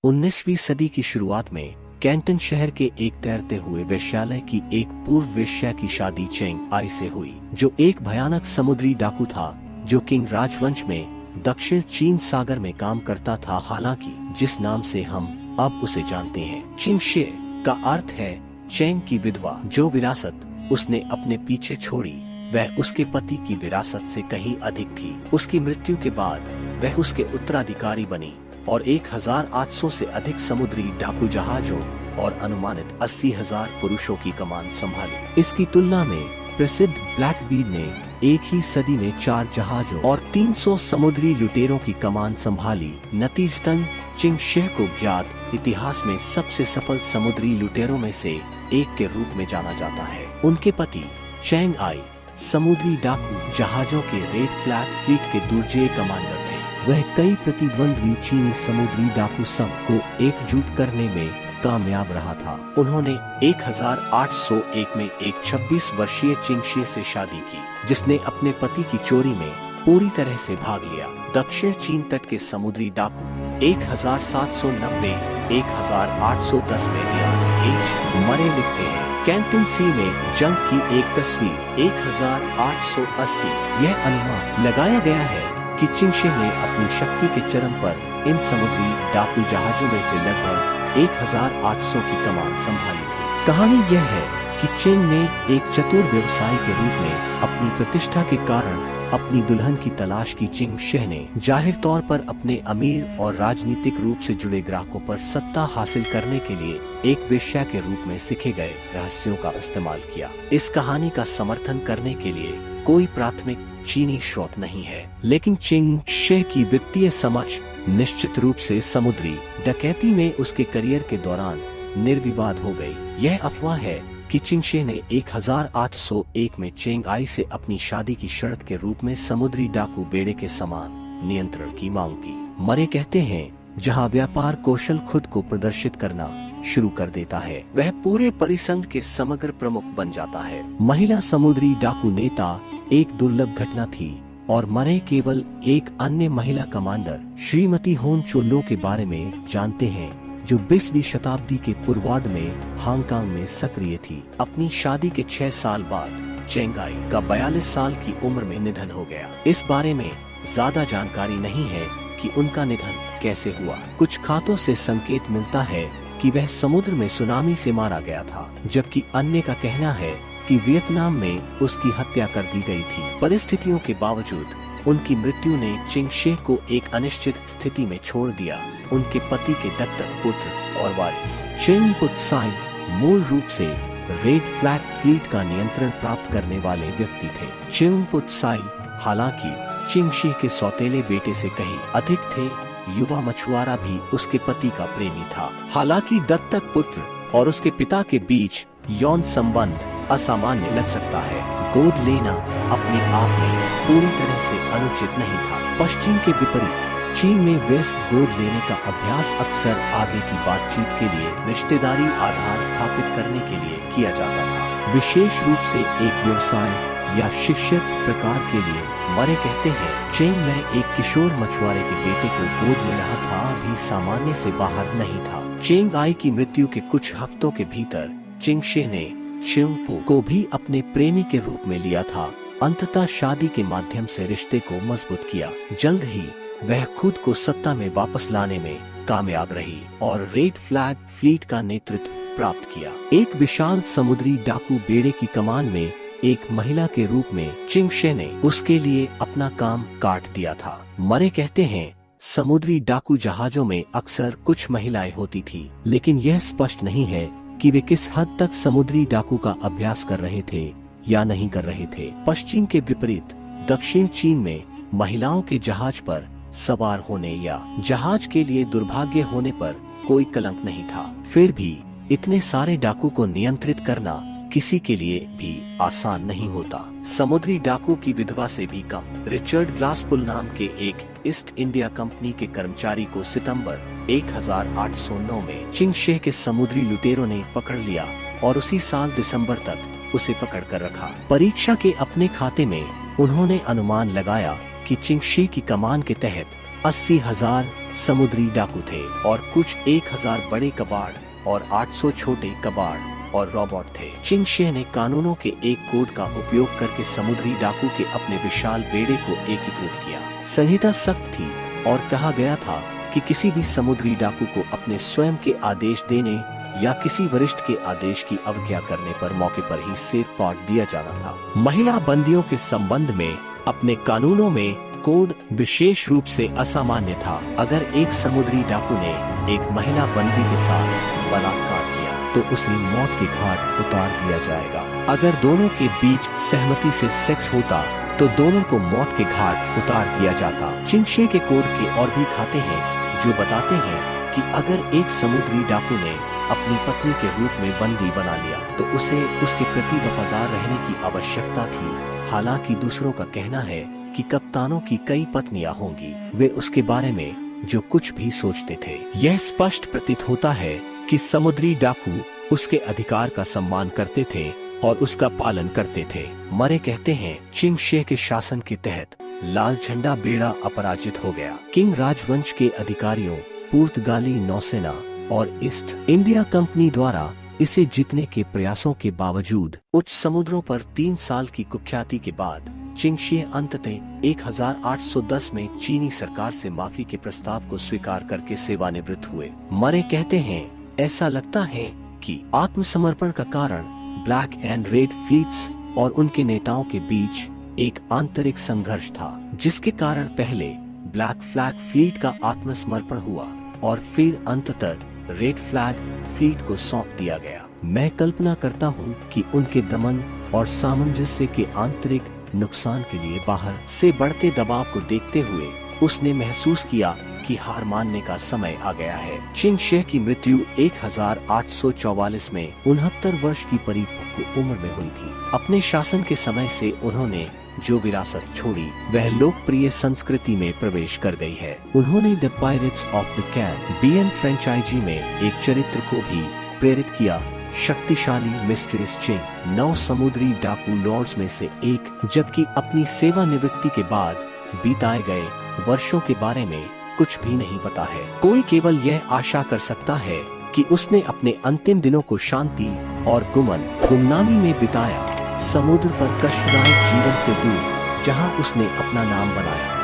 19वीं सदी की शुरुआत में कैंटन शहर के एक तैरते हुए वेश्यालय की एक पूर्व वेश्या की शादी चेंग आई से हुई, जो एक भयानक समुद्री डाकू था जो किंग राजवंश में दक्षिण चीन सागर में काम करता था। हालांकि जिस नाम से हम अब उसे जानते हैं चिंग शे का अर्थ है चेंग की विधवा। जो विरासत उसने अपने पीछे छोड़ी वह उसके पति की विरासत से कहीं अधिक थी। उसकी मृत्यु के बाद वह उसके उत्तराधिकारी बनी और 1800 से अधिक समुद्री डाकू जहाजों और अनुमानित 80,000 पुरुषों की कमान संभाली। इसकी तुलना में प्रसिद्ध ब्लैकबीड ने एक ही सदी में 4 जहाजों और 300 समुद्री लुटेरों की कमान संभाली। नतीजतन चिंग शे को ज्ञात इतिहास में सबसे सफल समुद्री लुटेरों में से एक के रूप में जाना जाता है। उनके पति चेंग आई समुद्री डाकू जहाजों के रेड फ्लैग फ्लीट के दूरजे कमांडर थे। वह कई प्रतिद्वंद्वी चीनी समुद्री डाकू संघ को एकजुट करने में कामयाब रहा था। उन्होंने 1801 में एक 26 वर्षीय चिंग शे से शादी की, जिसने अपने पति की चोरी में पूरी तरह से भाग लिया। दक्षिण चीन तट के समुद्री डाकू 1790 1810 में मरे लिखते हैं। कैंटन सी में जंग की एक तस्वीर 1880। यह अनुमान लगाया गया है कि चिंग शे ने अपनी शक्ति के चरम पर इन समुद्री डाकू जहाजों में से लगभग 1800 की कमान संभाली थी। कहानी यह है कि चिंग ने एक चतुर व्यवसायी के रूप में अपनी प्रतिष्ठा के कारण अपनी दुल्हन की तलाश की। चिंग शे ने जाहिर तौर पर अपने अमीर और राजनीतिक रूप से जुड़े ग्राहकों पर सत्ता हासिल करने के लिए एक वेश्या के रूप में सीखे गए रहस्यों का इस्तेमाल किया। इस कहानी का समर्थन करने के लिए कोई प्राथमिक चीनी स्रोत नहीं है, लेकिन चिंग शे की वित्तीय समझ निश्चित रूप से समुद्री डकैती में उसके करियर के दौरान निर्विवाद हो गई। यह अफवाह है कि चिंग शे ने 1801 में चेंग आई से अपनी शादी की शर्त के रूप में समुद्री डाकू बेड़े के समान नियंत्रण की मांग की। मरे कहते हैं जहां व्यापार कौशल खुद को प्रदर्शित करना शुरू कर देता है, वह पूरे परिसंघ के समग्र प्रमुख बन जाता है। महिला समुद्री डाकू नेता एक दुर्लभ घटना थी और मरे केवल एक अन्य महिला कमांडर श्रीमती होन चोलो के बारे में जानते हैं, जो 20वीं शताब्दी के पूर्वार्ध में हांगकांग में सक्रिय थी। अपनी शादी के 6 साल बाद चेंग आई का 42 साल की उम्र में निधन हो गया। इस बारे में ज्यादा जानकारी नहीं है कि उनका निधन कैसे हुआ। कुछ खातों से संकेत मिलता है कि वह समुद्र में सुनामी से मारा गया था, जबकि अन्य का कहना है कि वियतनाम में उसकी हत्या कर दी गई थी। परिस्थितियों के बावजूद उनकी मृत्यु ने चिंग शे को एक अनिश्चित स्थिति में छोड़ दिया। उनके पति के दत्तक पुत्र और वारिस चिंग पुत्साई मूल रूप से रेड फ्लैग फ्लीट का नियंत्रण प्राप्त करने वाले व्यक्ति थे। चिंग पुत्साई हालांकि चिंग शे के सौतेले बेटे से कहीं अधिक थे। युवा मछुआरा भी उसके पति का प्रेमी था। हालांकि दत्तक पुत्र और उसके पिता के बीच यौन संबंध असामान्य लग सकता है। गोद लेना अपने आप में पूरी तरह से अनुचित नहीं था। पश्चिम के विपरीत चीन में वयस्क गोद लेने का अभ्यास अक्सर आगे की बातचीत के लिए रिश्तेदारी आधार स्थापित करने के लिए किया जाता था, विशेष रूप से एक व्यवसाय या शिक्षित प्रकार के लिए। मरे कहते हैं चेंग में एक किशोर मछुआरे के बेटे को गोद ले रहा था, भी सामान्य से बाहर नहीं था। चेंग आई की मृत्यु के कुछ हफ्तों के भीतर चिंग शे ने चिंग पू को भी अपने प्रेमी के रूप में लिया था। अंततः शादी के माध्यम से रिश्ते को मजबूत किया। जल्द ही वह खुद को सत्ता में वापस लाने में कामयाब रही और रेड फ्लैग फ्लीट का नेतृत्व प्राप्त किया। एक विशाल समुद्री डाकू बेड़े की कमान में एक महिला के रूप में चिंग शे ने उसके लिए अपना काम काट दिया था। मरे कहते हैं समुद्री डाकू जहाजों में अक्सर कुछ महिलाएं होती थी, लेकिन यह स्पष्ट नहीं है कि वे किस हद तक समुद्री डाकू का अभ्यास कर रहे थे या नहीं कर रहे थे। पश्चिम के विपरीत दक्षिण चीन में महिलाओं के जहाज पर सवार होने या जहाज के लिए दुर्भाग्य होने पर कोई कलंक नहीं था। फिर भी इतने सारे डाकू को नियंत्रित करना किसी के लिए भी आसान नहीं होता। समुद्री डाकू की विधवा से भी कम। रिचर्ड ग्लासपुल नाम के एक ईस्ट इंडिया कंपनी के कर्मचारी को सितंबर 1809 में चिंग शे के समुद्री लुटेरों ने पकड़ लिया और उसी साल दिसंबर तक उसे पकड़ कर रखा। परीक्षा के अपने खाते में उन्होंने अनुमान लगाया कि चिंग शे की कमान के तहत 80,000 समुद्री डाकू थे और कुछ 1,000 बड़े कबाड़ और 800 छोटे कबाड़ और रोबोट थे। चिंगशे ने कानूनों के एक कोड का उपयोग करके समुद्री डाकू के अपने विशाल बेड़े को एकीकृत किया। संहिता सख्त थी और कहा गया था कि किसी भी समुद्री डाकू को अपने स्वयं के आदेश देने या किसी वरिष्ठ के आदेश की अवज्ञा करने पर मौके पर ही सिर काट दिया जाना था। महिला बंदियों के संबंध में अपने कानूनों में कोड विशेष रूप से असामान्य था। अगर एक समुद्री डाकू ने एक महिला बंदी के साथ बलात्कार किया तो उसे मौत के घाट उतार दिया जाएगा। अगर दोनों के बीच सहमति से सेक्स होता तो दोनों को मौत के घाट उतार दिया जाता। चिंगशे के कोड के और भी खाते हैं जो बताते हैं कि अगर एक समुद्री डाकू ने अपनी पत्नी के रूप में बंदी बना लिया तो उसे उसके प्रति वफादार रहने की आवश्यकता थी। हालांकि दूसरों का कहना है कि कप्तानों की कई पत्नियां होंगी, वे उसके बारे में जो कुछ भी सोचते थे। यह स्पष्ट प्रतीत होता है कि समुद्री डाकू उसके अधिकार का सम्मान करते थे और उसका पालन करते थे। मरे कहते हैं चिंगशे के शासन के तहत लाल झंडा बेड़ा अपराजित हो गया। किंग राजवंश के अधिकारियों, पुर्तगाली नौसेना और ईस्ट इंडिया कंपनी द्वारा इसे जीतने के प्रयासों के बावजूद उच्च समुद्रों पर 3 साल की कुख्याति के बाद चिंगशे अंततः 1810 में चीनी सरकार से माफी के प्रस्ताव को स्वीकार करके सेवानिवृत्त हुए। मरे कहते हैं ऐसा लगता है कि आत्मसमर्पण का कारण ब्लैक एंड रेड फ्लीट्स और उनके नेताओं के बीच एक आंतरिक संघर्ष था, जिसके कारण पहले ब्लैक फ्लैग फ्लीट का आत्मसमर्पण हुआ और फिर अंततः रेड फ्लैग फ्लीट को सौंप दिया गया। मैं कल्पना करता हूँ कि उनके दमन और सामंजस्य के आंतरिक नुकसान के लिए बाहर से बढ़ते दबाव को देखते हुए उसने महसूस किया कि हार मानने का समय आ गया है। चिंगशे की मृत्यु 1844 में 69 वर्ष की परिपक्व उम्र में हुई थी। अपने शासन के समय से उन्होंने जो विरासत छोड़ी वह लोकप्रिय संस्कृति में प्रवेश कर गई है। उन्होंने the pirates of the Caribbean franchise में एक चरित्र को भी प्रेरित किया, शक्तिशाली मिस्ट्रियस चिंग 9 समुद्री डाकू लॉर्ड्स में से एक, जबकि अपनी सेवानिवृत्ति के बाद बिताए गए वर्षों के बारे में कुछ भी नहीं पता है। कोई केवल यह आशा कर सकता है कि उसने अपने अंतिम दिनों को शांति और गुमनामी में बिताया, समुद्र पर कष्टदायक जीवन से दूर, जहां उसने अपना नाम बनाया।